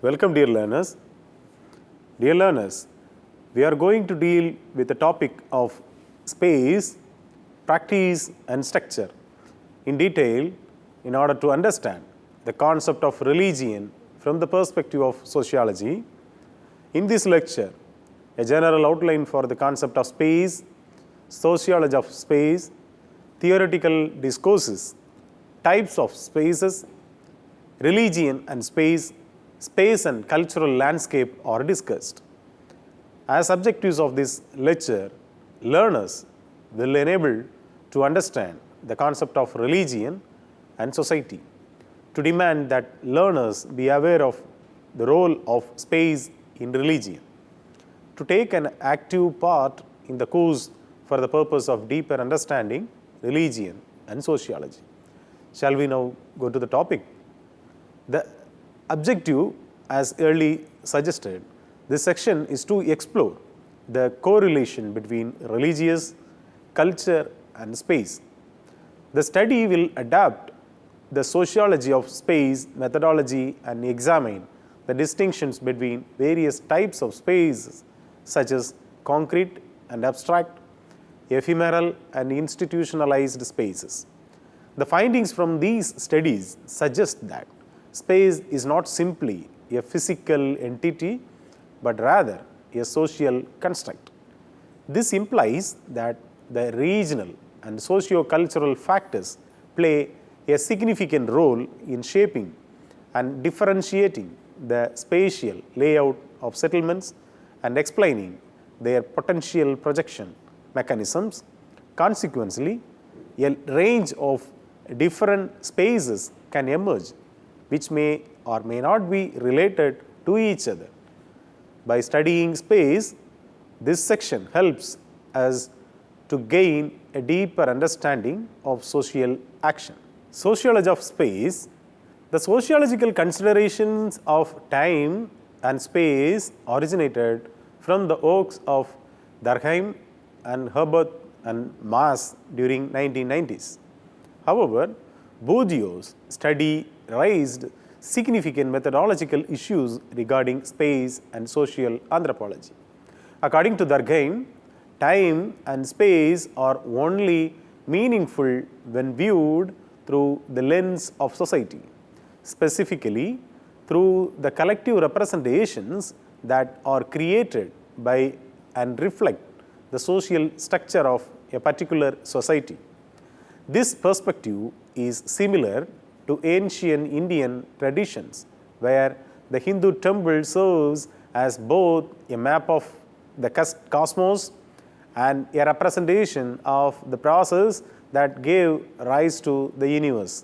Welcome, dear learners. Dear learners, we are going to deal with the topic of space, practice and structure in detail in order to understand the concept of religion from the perspective of sociology. In this lecture, a general outline for the concept of space, sociology of space, theoretical discourses, types of spaces, religion and space, space and cultural landscape are discussed. As objectives of this lecture, learners will enable to understand the concept of religion and society, to demand that learners be aware of the role of space in religion, to take an active part in the course for the purpose of deeper understanding religion and sociology. Shall we now go to the topic? The objective, as early suggested, this section is to explore the correlation between religious, culture and space. The study will adapt the sociology of space methodology and examine the distinctions between various types of spaces such as concrete and abstract, ephemeral and institutionalized spaces. The findings from these studies suggest that space is not simply a physical entity, but rather a social construct. This implies that the regional and socio-cultural factors play a significant role in shaping and differentiating the spatial layout of settlements and explaining their potential projection mechanisms. Consequently, a range of different spaces can emerge which may or may not be related to each other. By studying space, this section helps us to gain a deeper understanding of social action. Sociology of space. The sociological considerations of time and space originated from the works of Durkheim and Herbert and Maas during 1990s. However, Bourdieu's study raised significant methodological issues regarding space and social anthropology. According to Durkheim, time and space are only meaningful when viewed through the lens of society, specifically through the collective representations that are created by and reflect the social structure of a particular society. This perspective is similar to ancient Indian traditions, where the Hindu temple serves as both a map of the cosmos and a representation of the process that gave rise to the universe.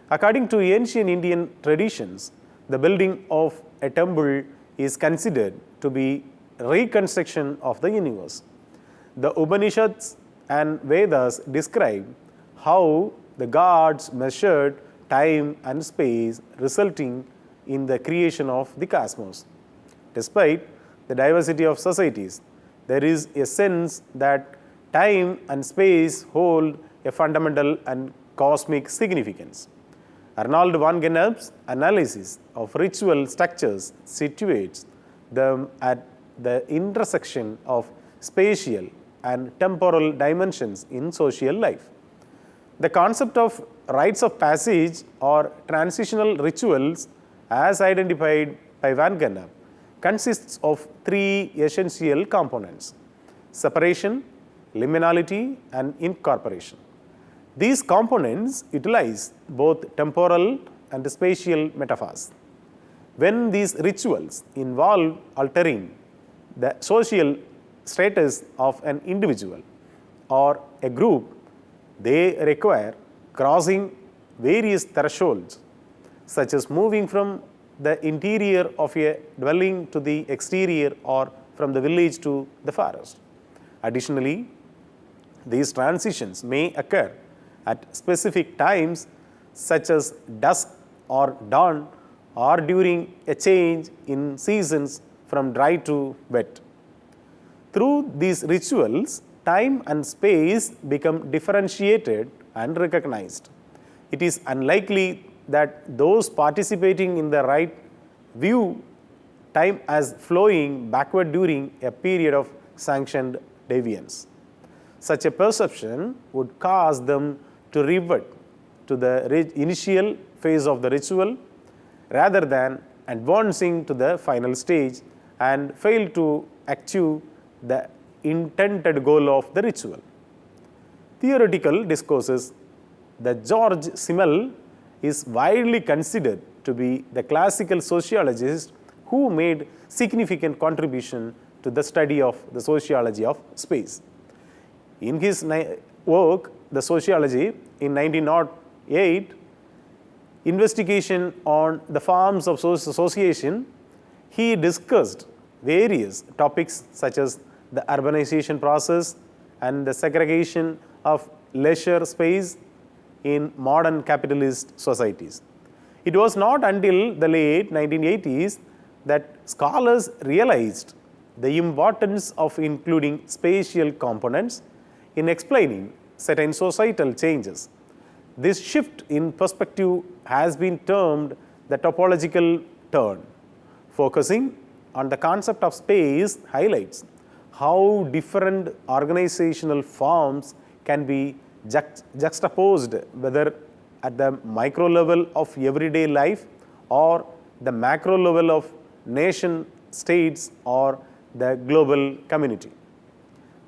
According to ancient Indian traditions, the building of a temple is considered to be reconstruction of the universe. The Upanishads and Vedas describe how the gods measured time and space, resulting in the creation of the cosmos. Despite the diversity of societies, there is a sense that time and space hold a fundamental and cosmic significance. Arnold van Gennep's analysis of ritual structures situates them at the intersection of spatial and temporal dimensions in social life. The concept of rites of passage or transitional rituals, as identified by Van Gennep, consists of three essential components: separation, liminality, and incorporation. These components utilize both temporal and spatial metaphors. When these rituals involve altering the social status of an individual or a group, they require crossing various thresholds, such as moving from the interior of a dwelling to the exterior or from the village to the forest. Additionally, these transitions may occur at specific times, such as dusk or dawn, or during a change in seasons from dry to wet. Through these rituals, time and space become differentiated and recognized. It is unlikely that those participating in the rite view time as flowing backward during a period of sanctioned deviance. Such a perception would cause them to revert to the initial phase of the ritual rather than advancing to the final stage and fail to achieve the intended goal of the ritual. Theoretical discourses. The George Simmel is widely considered to be the classical sociologist who made significant contribution to the study of the sociology of space. In his work, The Sociology, in 1908, Investigation on the Forms of Association, he discussed various topics such as the urbanization process and the segregation of leisure space in modern capitalist societies. It was not until the late 1980s that scholars realized the importance of including spatial components in explaining certain societal changes. This shift in perspective has been termed the topological turn. Focusing on the concept of space highlights how different organizational forms can be juxtaposed, whether at the micro level of everyday life or the macro level of nation states or the global community.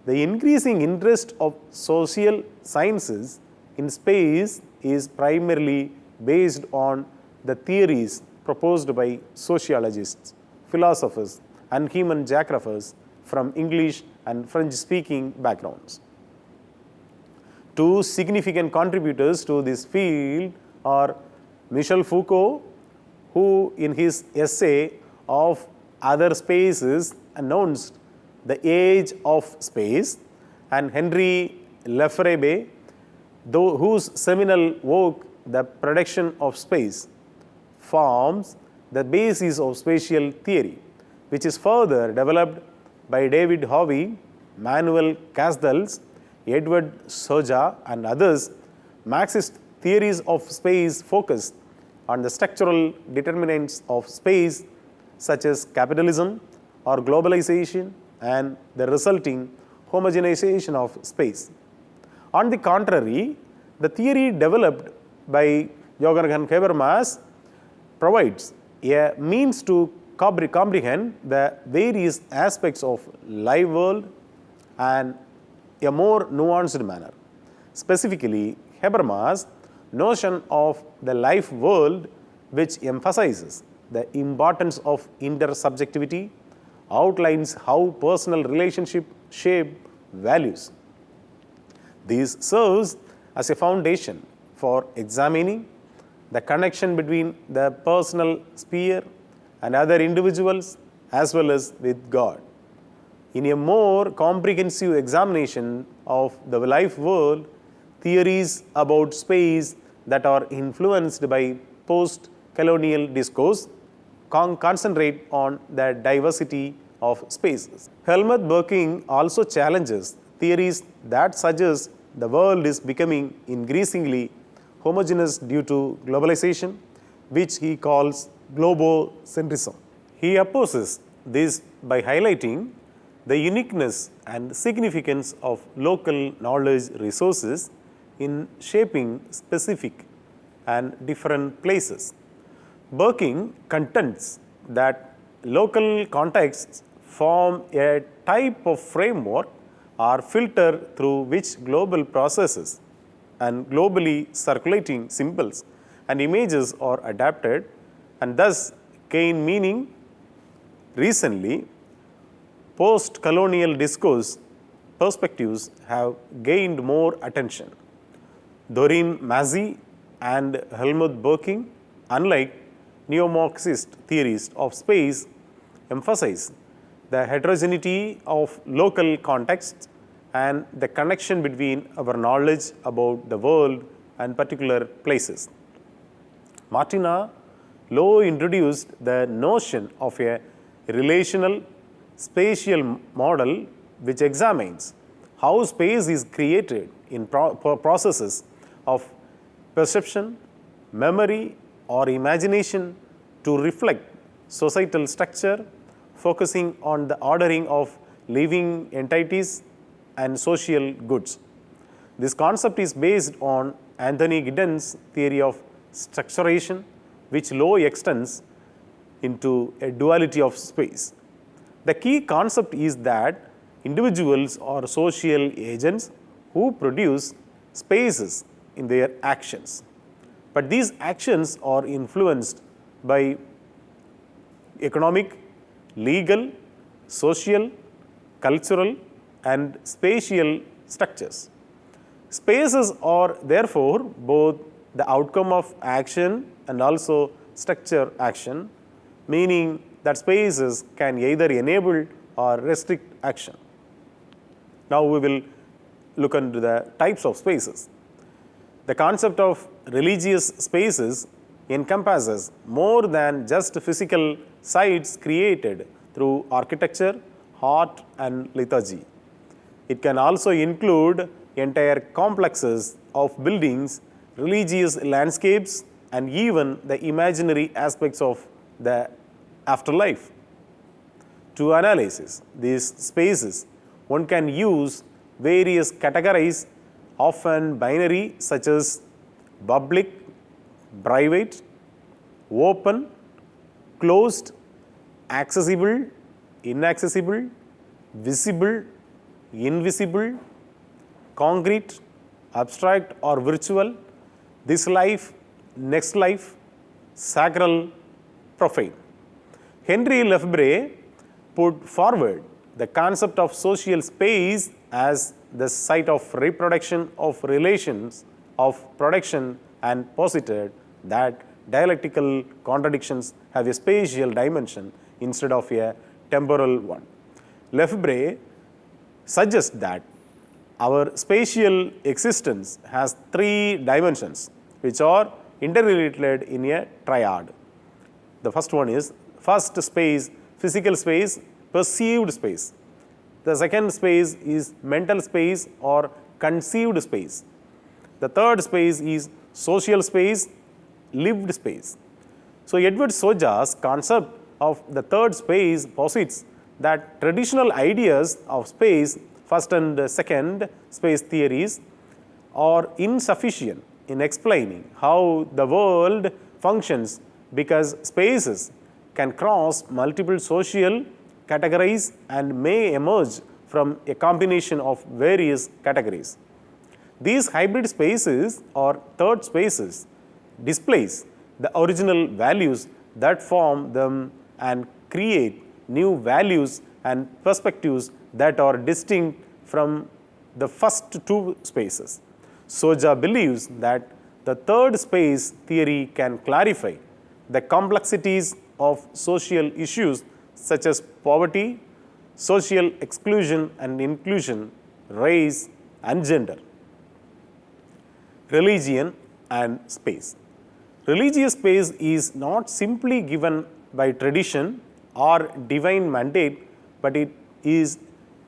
The increasing interest of social sciences in space is primarily based on the theories proposed by sociologists, philosophers, and human geographers from English and French-speaking backgrounds. Two significant contributors to this field are Michel Foucault, who in his essay of Other Spaces announced the age of space, and Henri Lefebvre, whose seminal work, The Production of Space, forms the basis of spatial theory, which is further developed by David Hovey, Manuel Castells, Edward Soja, and others. Marxist theories of space focus on the structural determinants of space, such as capitalism or globalization and the resulting homogenization of space. On the contrary, the theory developed by Johann Habermas provides a means to comprehend the various aspects of live world and a more nuanced manner. Specifically, Habermas' notion of the life world, which emphasizes the importance of intersubjectivity, outlines how personal relationships shape values. This serves as a foundation for examining the connection between the personal sphere and other individuals as well as with God. In a more comprehensive examination of the life world, theories about space that are influenced by post-colonial discourse concentrate on the diversity of spaces. Helmut Berking also challenges theories that suggest the world is becoming increasingly homogeneous due to globalization, which he calls globocentrism. He opposes this by highlighting the uniqueness and significance of local knowledge resources in shaping specific and different places. Berking contends that local contexts form a type of framework or filter through which global processes and globally circulating symbols and images are adapted and thus gain meaning. Recently, post-colonial discourse perspectives have gained more attention. Doreen Massey and Helmut Berking, unlike neo-Marxist theories of space, emphasize the heterogeneity of local contexts and the connection between our knowledge about the world and particular places. Martina Low introduced the notion of a relational spatial model which examines how space is created in processes of perception, memory, or imagination to reflect societal structure, focusing on the ordering of living entities and social goods. This concept is based on Anthony Giddens' theory of structuration, which low extends into a duality of space. The key concept is that individuals are social agents who produce spaces in their actions. But these actions are influenced by economic, legal, social, cultural, and spatial structures. Spaces are therefore both the outcome of action and also structure action, meaning that spaces can either enable or restrict action. Now we will look into the types of spaces. The concept of religious spaces encompasses more than just physical sites created through architecture, art, and liturgy. It can also include entire complexes of buildings, religious landscapes, and even the imaginary aspects of the afterlife. To analyze these spaces, one can use various categories, often binary, such as public, private, open, closed, accessible, inaccessible, visible, invisible, concrete, abstract or virtual, this life, next life, sacral, profane. Henry Lefebvre put forward the concept of social space as the site of reproduction of relations of production and posited that dialectical contradictions have a spatial dimension instead of a temporal one. Lefebvre suggests that our spatial existence has three dimensions which are interrelated in a triad. The first one is first space, physical space, perceived space. The second space is mental space or conceived space. The third space is social space, lived space. So Edward Soja's concept of the third space posits that traditional ideas of space, first and second space theories, are insufficient in explaining how the world functions because spaces can cross multiple social categories and may emerge from a combination of various categories. These hybrid spaces or third spaces displace the original values that form them and create new values and perspectives that are distinct from the first two spaces. Soja believes that the third space theory can clarify the complexities of social issues such as poverty, social exclusion and inclusion, race and gender. Religion and space. Religious space is not simply given by tradition or divine mandate, but it is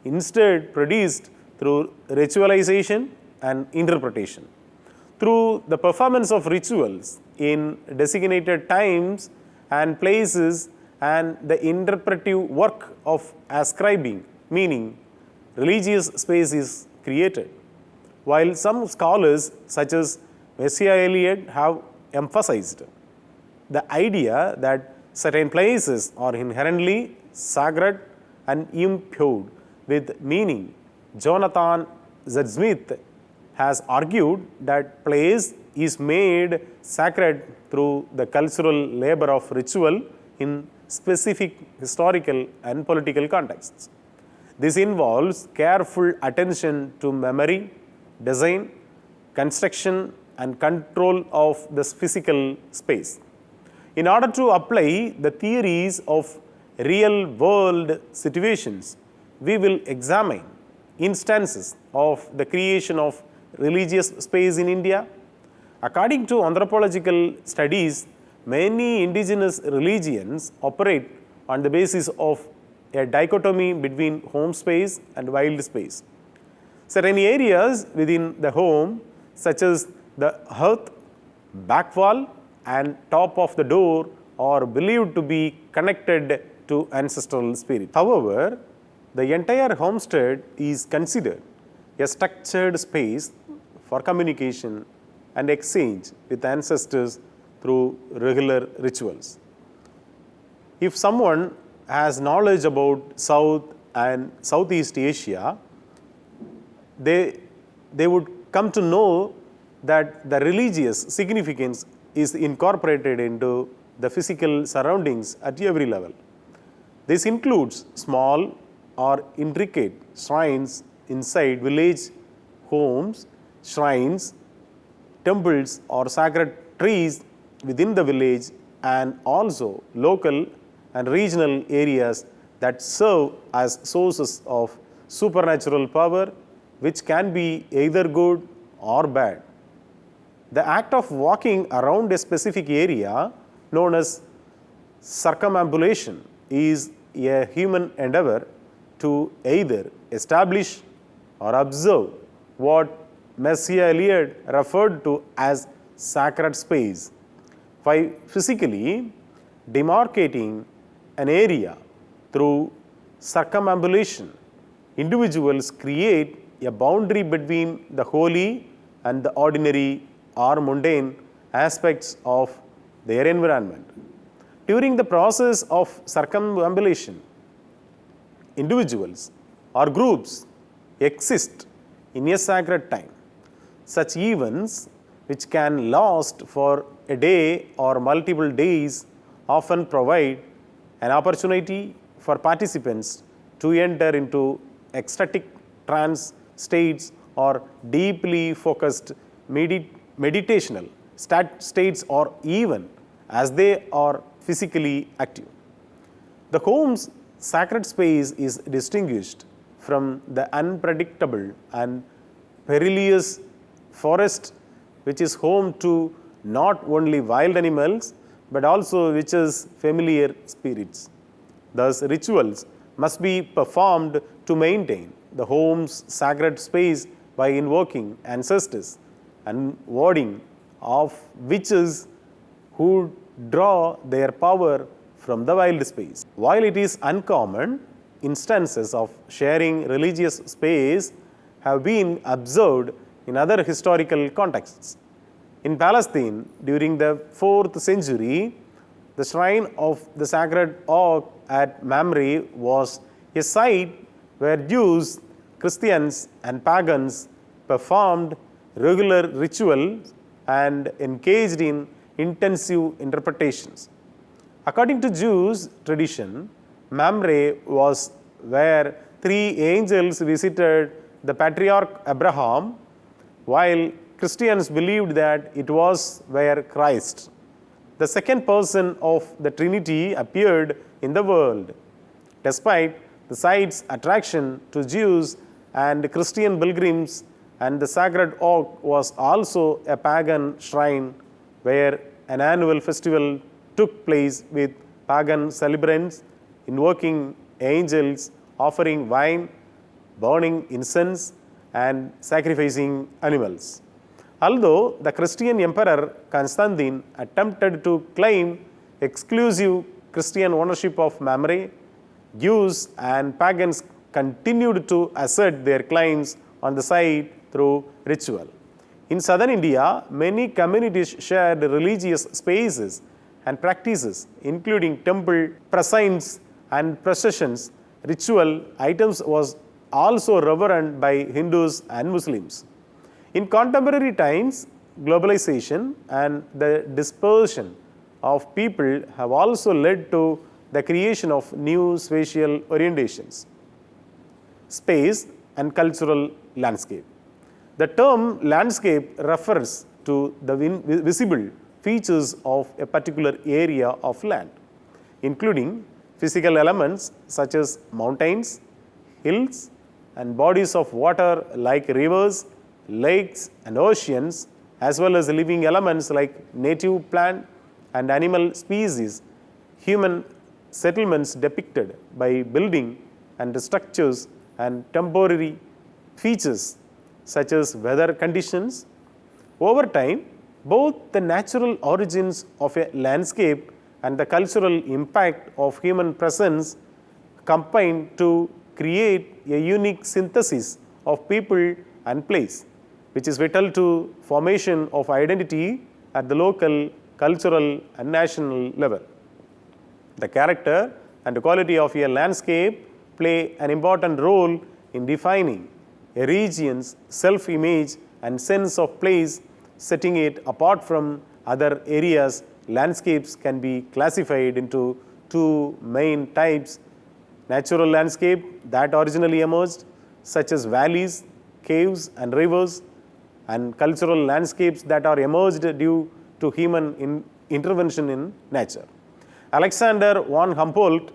instead produced through ritualization and interpretation. Through the performance of rituals in designated times and places and the interpretive work of ascribing meaning, religious space is created. While some scholars such as Messiah Eliot have emphasized the idea that certain places are inherently sacred and imbued with meaning, Jonathan Z. Smith has argued that place is made sacred through the cultural labor of ritual in specific historical and political contexts. This involves careful attention to memory, design, construction, and control of the physical space. In order to apply the theories of real world situations, we will examine instances of the creation of religious space in India. According to anthropological studies, many indigenous religions operate on the basis of a dichotomy between home space and wild space. Certain areas within the home, such as the hearth, back wall, and top of the door, or believed to be connected to ancestral spirits. However, the entire homestead is considered a structured space for communication and exchange with ancestors through regular rituals. If someone has knowledge about South and Southeast Asia, they would come to know that the religious significance is incorporated into the physical surroundings at every level. This includes small or intricate shrines inside village homes, shrines, temples or sacred trees within the village, and also local and regional areas that serve as sources of supernatural power, which can be either good or bad. The act of walking around a specific area, known as circumambulation, is a human endeavor to either establish or observe what Messiah Eliot referred to as sacred space. By physically demarcating an area through circumambulation, individuals create a boundary between the holy and the ordinary or mundane aspects of their environment. During the process of circumambulation, individuals or groups exist in a sacred time. Such events, which can last for a day or multiple days, often provide an opportunity for participants to enter into ecstatic trance states or deeply focused meditational states, or even as they are physically active. The home's sacred space is distinguished from the unpredictable and perilous forest, which is home to not only wild animals but also witches, familiar spirits. Thus, rituals must be performed to maintain the home's sacred space by invoking ancestors and warding off witches who draw their power from the wild space. While it is uncommon, instances of sharing religious space have been observed in other historical contexts. In Palestine, during the 4th century, the shrine of the sacred oak at Mamre was a site where Jews, Christians, and pagans performed regular rituals and engaged in intensive interpretations. According to Jews' tradition, Mamre was where 3 angels visited the patriarch Abraham, while Christians believed that it was where Christ, the second person of the Trinity, appeared in the world. Despite the site's attraction to Jews and Christian pilgrims, and the sacred oak was also a pagan shrine where an annual festival took place with pagan celebrants invoking angels, offering wine, burning incense, and sacrificing animals. Although the Christian emperor Constantine attempted to claim exclusive Christian ownership of Mamre, Jews and pagans continued to assert their claims on the site through ritual. In southern India, many communities shared religious spaces and practices, including temple prasines and processions. Ritual items was also revered by Hindus and Muslims. In contemporary times, globalization and the dispersion of people have also led to the creation of new spatial orientations, space and cultural landscape. The term landscape refers to the visible features of a particular area of land, including physical elements such as mountains, hills, and bodies of water like rivers, lakes, and oceans, as well as living elements like native plant and animal species. Human settlements depicted by building and structures and temporary features such as weather conditions. Over time, both the natural origins of a landscape and the cultural impact of human presence combine to create a unique synthesis of people and place, which is vital to formation of identity at the local, cultural and national level. The character and quality of a landscape play an important role in defining a region's self-image and sense of place, setting it apart from other areas. Landscapes can be classified into two main types: natural landscape that originally emerged, such as valleys, caves and rivers, and cultural landscapes that are emerged due to human intervention in nature. Alexander von Humboldt,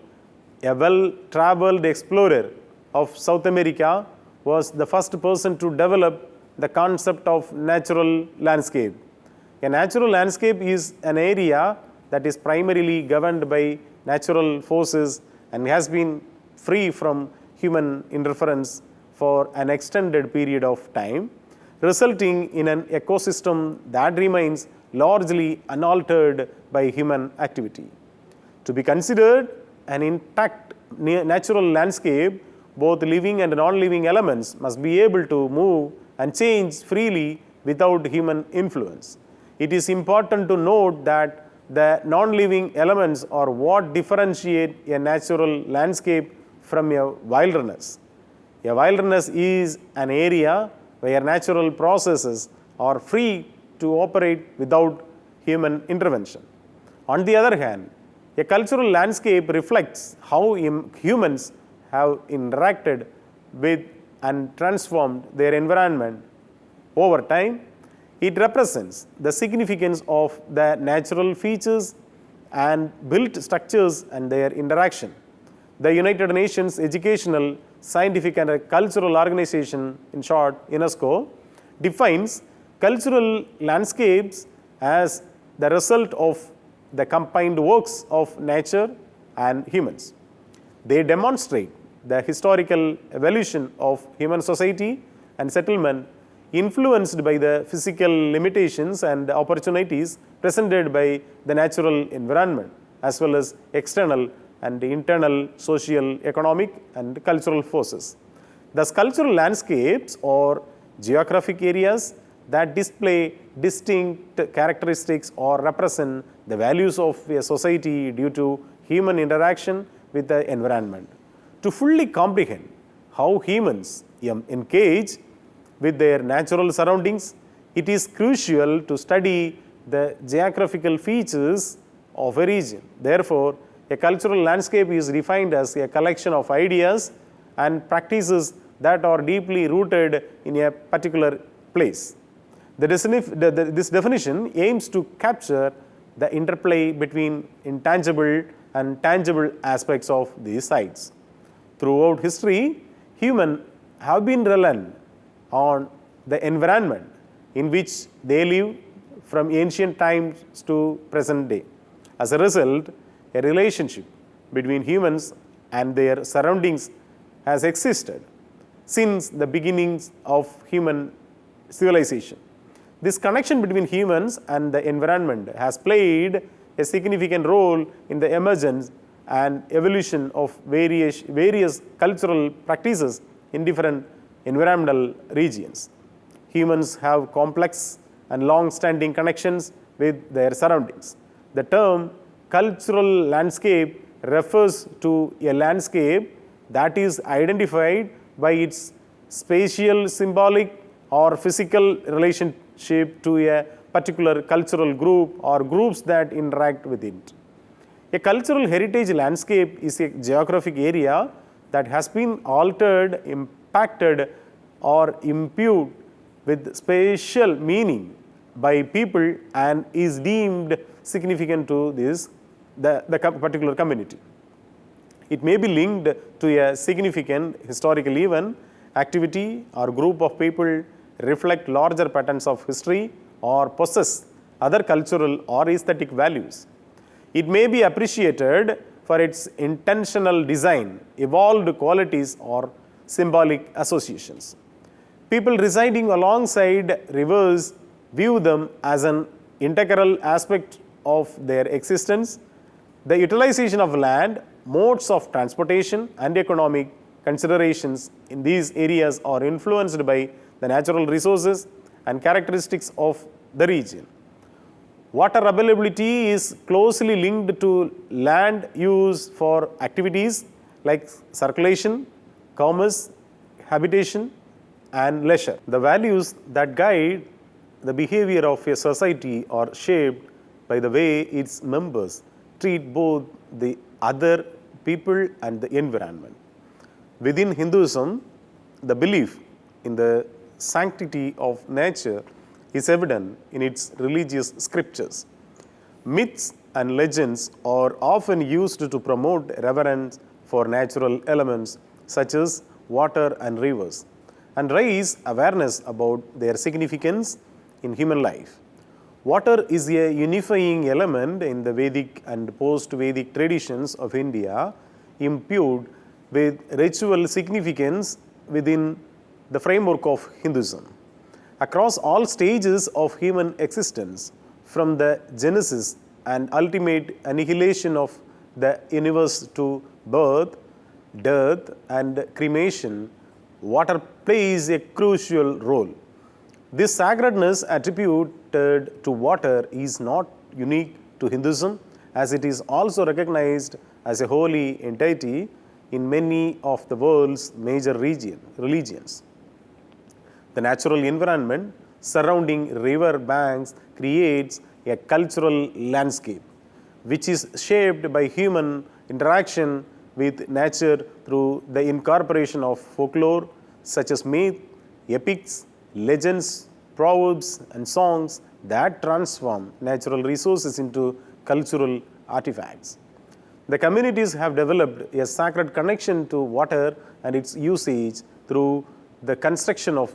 a well-traveled explorer of South America, was the first person to develop the concept of natural landscape. A natural landscape is an area that is primarily governed by natural forces and has been free from human interference for an extended period of time, resulting in an ecosystem that remains largely unaltered by human activity. To be considered an intact natural landscape, both living and non-living elements must be able to move and change freely without human influence. It is important to note that the non-living elements are what differentiate a natural landscape from a wilderness. A wilderness is an area where natural processes are free to operate without human intervention. On the other hand, a cultural landscape reflects how humans have interacted with and transformed their environment over time. It represents the significance of the natural features and built structures and their interaction. The United Nations Educational, Scientific and Cultural Organization, in short UNESCO, defines cultural landscapes as the result of the combined works of nature and humans. They demonstrate the historical evolution of human society and settlement, influenced by the physical limitations and opportunities presented by the natural environment, as well as external and internal social, economic and cultural forces. Thus, cultural landscapes are geographic areas that display distinct characteristics or represent the values of a society due to human interaction with the environment. To fully comprehend how humans engage with their natural surroundings, it is crucial to study the geographical features of a region. Therefore, a cultural landscape is defined as a collection of ideas and practices that are deeply rooted in a particular place. This definition aims to capture the interplay between intangible and tangible aspects of these sites. Throughout history, humans have been reliant on the environment in which they live from ancient times to present day. As a result, a relationship between humans and their surroundings has existed since the beginnings of human civilization. This connection between humans and the environment has played a significant role in the emergence and evolution of various cultural practices in different environmental regions. Humans have complex and long-standing connections with their surroundings. The term cultural landscape refers to a landscape that is identified by its spatial, symbolic, or physical relationship to a particular cultural group or groups that interact with it. A cultural heritage landscape is a geographic area that has been altered, impacted, or imbued with spatial meaning by people and is deemed significant to the particular community. It may be linked to a significant historical event, activity, or group of people, reflect larger patterns of history, or possess other cultural or aesthetic values. It may be appreciated for its intentional design, evolved qualities, or symbolic associations. People residing alongside rivers view them as an integral aspect of their existence The utilization of land, modes of transportation, and economic considerations in these areas are influenced by the natural resources and characteristics of the region. Water availability is closely linked to land use for activities like circulation, commerce, habitation, and leisure. The values that guide the behavior of a society are shaped by the way its members treat both the other people and the environment. Within Hinduism, the belief in the sanctity of nature is evident in its religious scriptures. Myths and legends are often used to promote reverence for natural elements such as water and rivers and raise awareness about their significance in human life. Water is a unifying element in the Vedic and post-Vedic traditions of India, imbued with ritual significance within the framework of Hinduism. Across all stages of human existence, from the genesis and ultimate annihilation of the universe to birth, death, and cremation, water plays a crucial role. This sacredness attributed to water is not unique to Hinduism, as it is also recognized as a holy entity in many of the world's major religions. The natural environment surrounding river banks creates a cultural landscape, which is shaped by human interaction with nature through the incorporation of folklore such as myth, epics, legends, proverbs, and songs that transform natural resources into cultural artifacts. The communities have developed a sacred connection to water and its usage through the construction of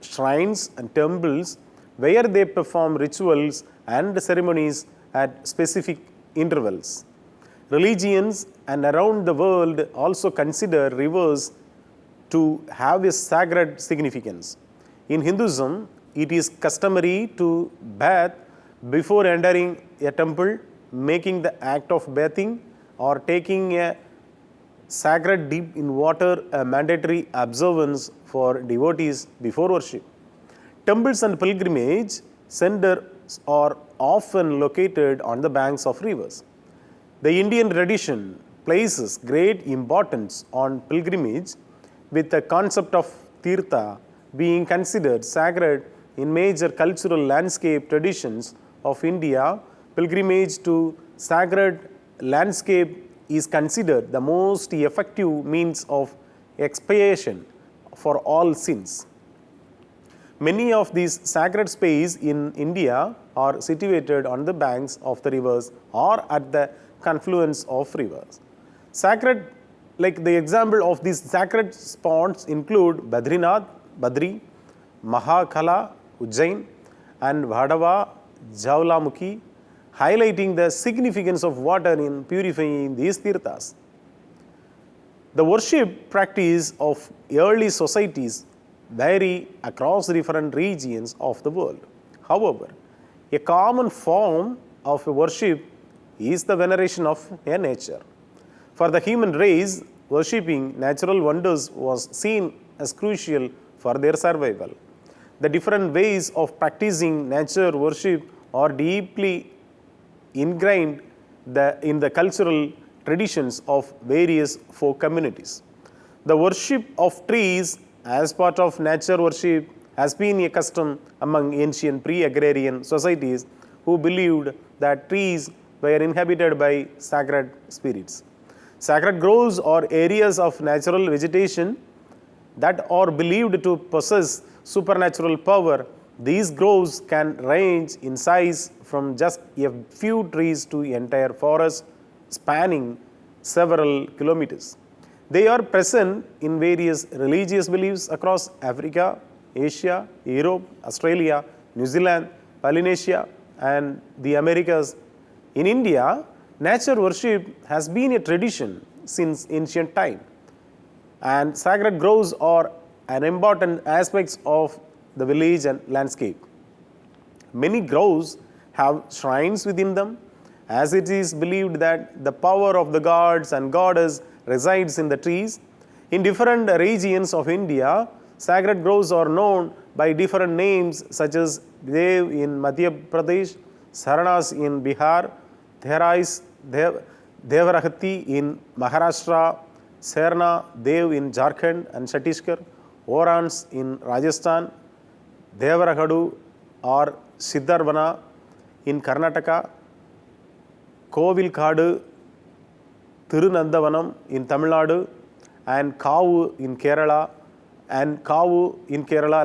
shrines and temples where they perform rituals and ceremonies at specific intervals. Religions and around the world also consider rivers to have a sacred significance. In Hinduism, it is customary to bathe before entering a temple, making the act of bathing or taking a sacred dip in water a mandatory observance for devotees before worship. Temples and pilgrimage centers are often located on the banks of rivers. The Indian tradition places great importance on pilgrimage, with the concept of tirtha being considered sacred in major cultural landscape traditions of India. Pilgrimage to sacred landscape is considered the most effective means of expiation for all sins. Many of these sacred spaces in India are situated on the banks of the rivers or at the confluence of rivers. Sacred, like the example of these sacred spots include Badrinath, Badri, Mahakala, Ujjain, and Vadava, Javalamukhi, highlighting the significance of water in purifying these tirthas. The worship practice of early societies vary across different regions of the world. However, a common form of worship is the veneration of a nature. For the human race, worshipping natural wonders was seen as crucial for their survival. The different ways of practicing nature worship are deeply ingrained in the cultural traditions of various folk communities. The worship of trees as part of nature worship has been a custom among ancient pre-agrarian societies who believed that trees were inhabited by sacred spirits. Sacred groves are areas of natural vegetation that are believed to possess supernatural power. These groves can range in size from just a few trees to entire forests spanning several kilometers. They are present in various religious beliefs across Africa, Asia, Europe, Australia, New Zealand, Polynesia, and the Americas. In India, nature worship has been a tradition since ancient time, and sacred groves are an important aspect of the village and landscape. Many groves have shrines within them, as it is believed that the power of the gods and goddess resides in the trees. In different regions of India, sacred groves are known by different names such as Dev in Madhya Pradesh, Saranas in Bihar, Devarahati in Maharashtra, Serna Dev in Jharkhand and Chhattisgarh, Orans in Rajasthan, Devarahadu or Siddharvana in Karnataka, Kovilkadu, Tirunandavanam in Tamil Nadu, and Kavu in Kerala,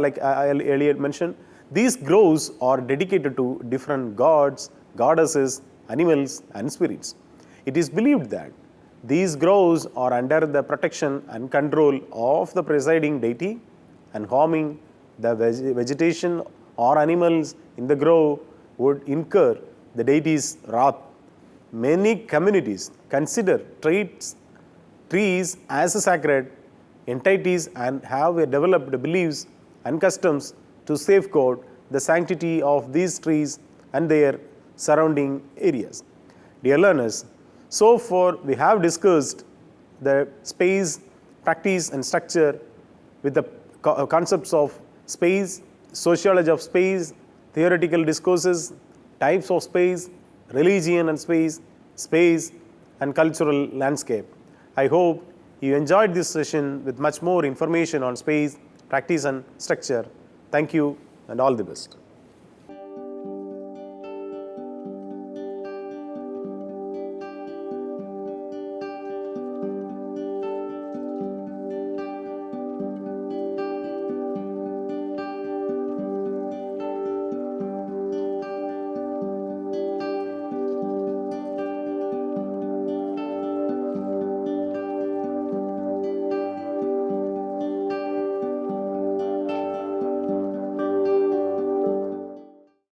like I earlier mentioned. These groves are dedicated to different gods, goddesses, animals and spirits. It is believed that these groves are under the protection and control of the presiding deity, and harming the vegetation or animals in the grove would incur the deity's wrath. Many communities consider trees as sacred entities and have developed beliefs and customs to safeguard the sanctity of these trees and their surrounding areas. Dear learners, so far we have discussed the space, practice and structure with the concepts of space, sociology of space, theoretical discourses, types of space, religion and space, and cultural landscape. I hope you enjoyed this session with much more information on space, practice and structure. Thank you and all the best.